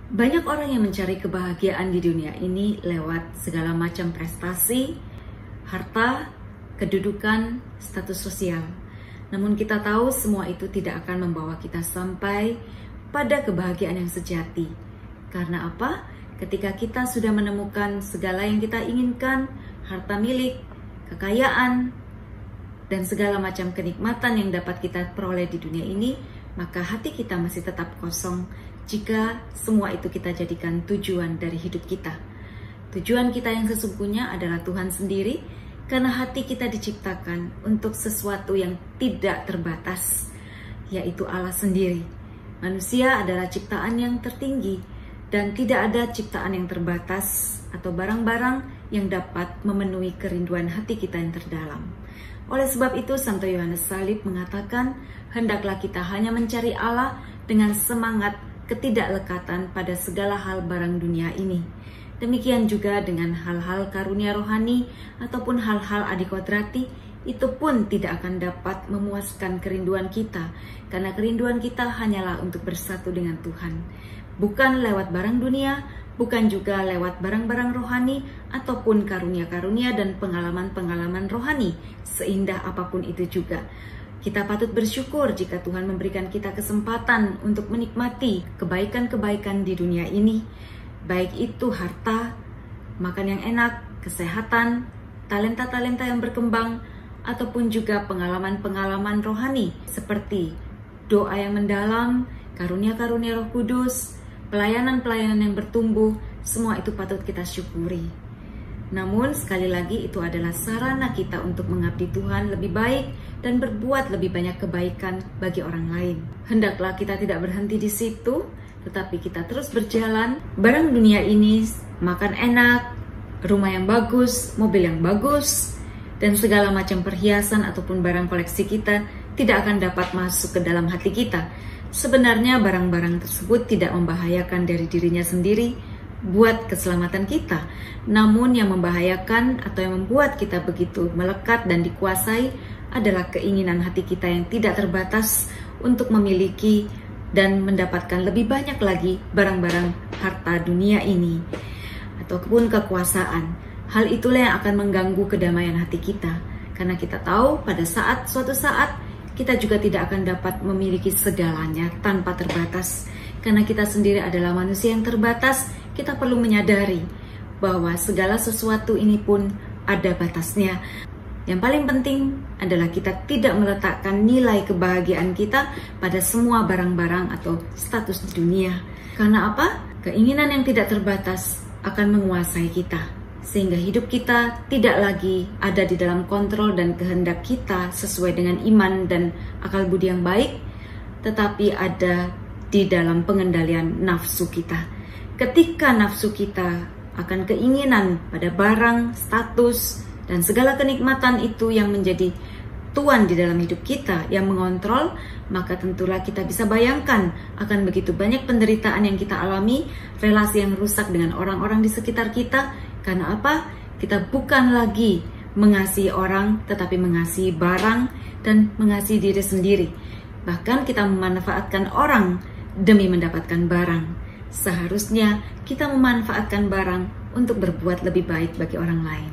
Banyak orang yang mencari kebahagiaan di dunia ini lewat segala macam prestasi, harta, kedudukan, status sosial. Namun kita tahu semua itu tidak akan membawa kita sampai pada kebahagiaan yang sejati. Karena apa? Ketika kita sudah menemukan segala yang kita inginkan, harta milik, kekayaan, dan segala macam kenikmatan yang dapat kita peroleh di dunia ini, maka hati kita masih tetap kosong jika semua itu kita jadikan tujuan dari hidup kita. Tujuan kita yang sesungguhnya adalah Tuhan sendiri, karena hati kita diciptakan untuk sesuatu yang tidak terbatas, yaitu Allah sendiri. Manusia adalah ciptaan yang tertinggi, dan tidak ada ciptaan yang terbatas atau barang-barang yang dapat memenuhi kerinduan hati kita yang terdalam. Oleh sebab itu, Santo Yohanes Salib mengatakan, hendaklah kita hanya mencari Allah dengan semangat ketidaklekatan pada segala hal barang dunia ini. Demikian juga dengan hal-hal karunia rohani ataupun hal-hal adikodrati, itu pun tidak akan dapat memuaskan kerinduan kita, karena kerinduan kita hanyalah untuk bersatu dengan Tuhan. Bukan lewat barang dunia, bukan juga lewat barang-barang rohani ataupun karunia-karunia dan pengalaman-pengalaman rohani, seindah apapun itu juga. Kita patut bersyukur jika Tuhan memberikan kita kesempatan untuk menikmati kebaikan-kebaikan di dunia ini, baik itu harta, makan yang enak, kesehatan, talenta-talenta yang berkembang, ataupun juga pengalaman-pengalaman rohani seperti doa yang mendalam, karunia-karunia Roh Kudus, pelayanan-pelayanan yang bertumbuh. Semua itu patut kita syukuri. Namun sekali lagi itu adalah sarana kita untuk mengabdi Tuhan lebih baik dan berbuat lebih banyak kebaikan bagi orang lain. Hendaklah kita tidak berhenti di situ, tetapi kita terus berjalan. Barang dunia ini, makan enak, rumah yang bagus, mobil yang bagus, dan segala macam perhiasan ataupun barang koleksi kita tidak akan dapat masuk ke dalam hati kita. Sebenarnya barang-barang tersebut tidak membahayakan dari dirinya sendiri buat keselamatan kita, namun yang membahayakan atau yang membuat kita begitu melekat dan dikuasai adalah keinginan hati kita yang tidak terbatas untuk memiliki dan mendapatkan lebih banyak lagi barang-barang harta dunia ini ataupun kekuasaan. Hal itulah yang akan mengganggu kedamaian hati kita, karena kita tahu pada suatu saat kita juga tidak akan dapat memiliki segalanya tanpa terbatas. Karena kita sendiri adalah manusia yang terbatas, kita perlu menyadari bahwa segala sesuatu ini pun ada batasnya. Yang paling penting adalah kita tidak meletakkan nilai kebahagiaan kita pada semua barang-barang atau status di dunia. Karena apa? Keinginan yang tidak terbatas akan menguasai kita, sehingga hidup kita tidak lagi ada di dalam kontrol dan kehendak kita sesuai dengan iman dan akal budi yang baik, tetapi ada di dalam pengendalian nafsu kita. Ketika nafsu kita akan keinginan pada barang, status, dan segala kenikmatan itu yang menjadi tuan di dalam hidup kita, yang mengontrol, maka tentulah kita bisa bayangkan akan begitu banyak penderitaan yang kita alami, relasi yang rusak dengan orang-orang di sekitar kita. Karena apa? Kita bukan lagi mengasihi orang, tetapi mengasihi barang dan mengasihi diri sendiri. Bahkan kita memanfaatkan orang demi mendapatkan barang. Seharusnya kita memanfaatkan barang untuk berbuat lebih baik bagi orang lain.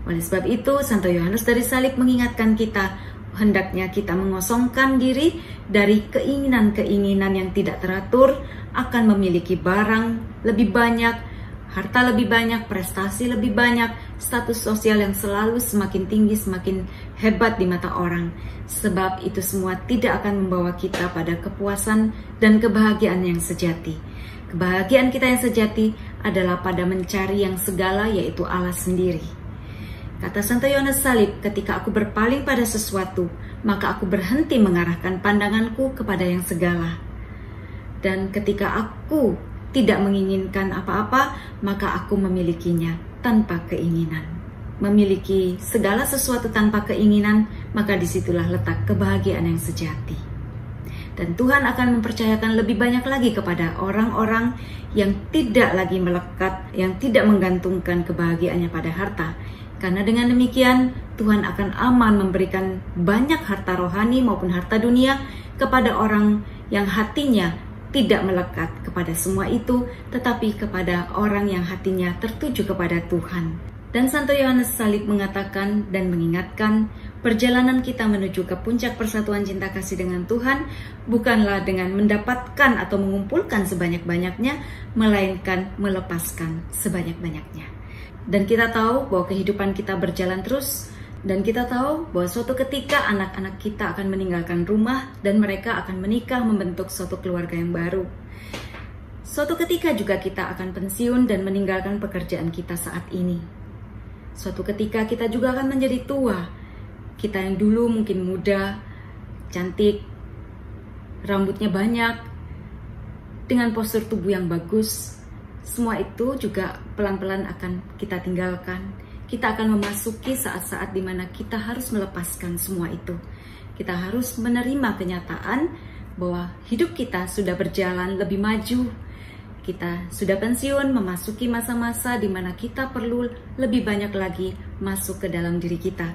Oleh sebab itu, Santo Yohanes dari Salib mengingatkan kita, hendaknya kita mengosongkan diri dari keinginan-keinginan yang tidak teratur akan memiliki barang lebih banyak, harta lebih banyak, prestasi lebih banyak, status sosial yang selalu semakin tinggi, semakin hebat di mata orang. Sebab itu semua tidak akan membawa kita pada kepuasan dan kebahagiaan yang sejati. Kebahagiaan kita yang sejati adalah pada mencari yang segala, yaitu Allah sendiri. Kata Santo Yohanes Salib, ketika aku berpaling pada sesuatu, maka aku berhenti mengarahkan pandanganku kepada yang segala. Dan ketika aku tidak menginginkan apa-apa, maka aku memilikinya tanpa keinginan. Memiliki segala sesuatu tanpa keinginan, maka disitulah letak kebahagiaan yang sejati. Dan Tuhan akan mempercayakan lebih banyak lagi kepada orang-orang yang tidak lagi melekat, yang tidak menggantungkan kebahagiaannya pada harta. Karena dengan demikian, Tuhan akan aman memberikan banyak harta rohani maupun harta dunia kepada orang yang hatinya tidak melekat kepada semua itu, tetapi kepada orang yang hatinya tertuju kepada Tuhan. Dan Santo Yohanes Salib mengatakan dan mengingatkan, perjalanan kita menuju ke puncak persatuan cinta kasih dengan Tuhan bukanlah dengan mendapatkan atau mengumpulkan sebanyak-banyaknya, melainkan melepaskan sebanyak-banyaknya. Dan kita tahu bahwa kehidupan kita berjalan terus, dan kita tahu bahwa suatu ketika anak-anak kita akan meninggalkan rumah dan mereka akan menikah, membentuk suatu keluarga yang baru. Suatu ketika juga kita akan pensiun dan meninggalkan pekerjaan kita saat ini. Suatu ketika kita juga akan menjadi tua. Kita yang dulu mungkin muda, cantik, rambutnya banyak, dengan postur tubuh yang bagus, semua itu juga pelan-pelan akan kita tinggalkan. Kita akan memasuki saat-saat di mana kita harus melepaskan semua itu. Kita harus menerima kenyataan bahwa hidup kita sudah berjalan lebih maju. Kita sudah pensiun, memasuki masa-masa di mana kita perlu lebih banyak lagi masuk ke dalam diri kita.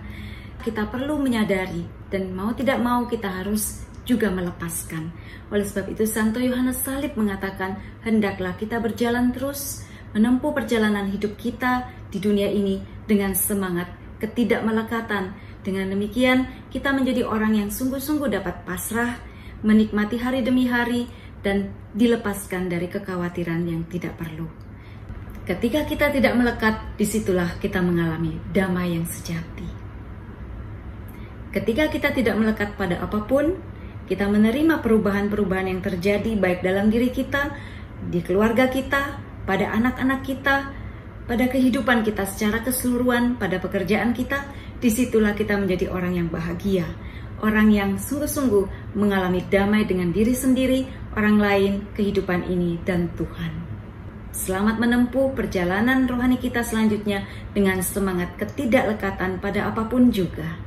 Kita perlu menyadari dan mau tidak mau kita harus juga melepaskan. Oleh sebab itu Santo Yohanes Salib mengatakan, hendaklah kita berjalan terus, menempuh perjalanan hidup kita di dunia ini dengan semangat ketidakmelekatan. Dengan demikian, kita menjadi orang yang sungguh-sungguh dapat pasrah, menikmati hari demi hari, dan dilepaskan dari kekhawatiran yang tidak perlu. Ketika kita tidak melekat, disitulah kita mengalami damai yang sejati. Ketika kita tidak melekat pada apapun, kita menerima perubahan-perubahan yang terjadi baik dalam diri kita, di keluarga kita, pada anak-anak kita, pada kehidupan kita secara keseluruhan, pada pekerjaan kita. Disitulah kita menjadi orang yang bahagia, orang yang sungguh-sungguh mengalami damai dengan diri sendiri, orang lain, kehidupan ini, dan Tuhan. Selamat menempuh perjalanan rohani kita selanjutnya dengan semangat ketidaklekatan pada apapun juga.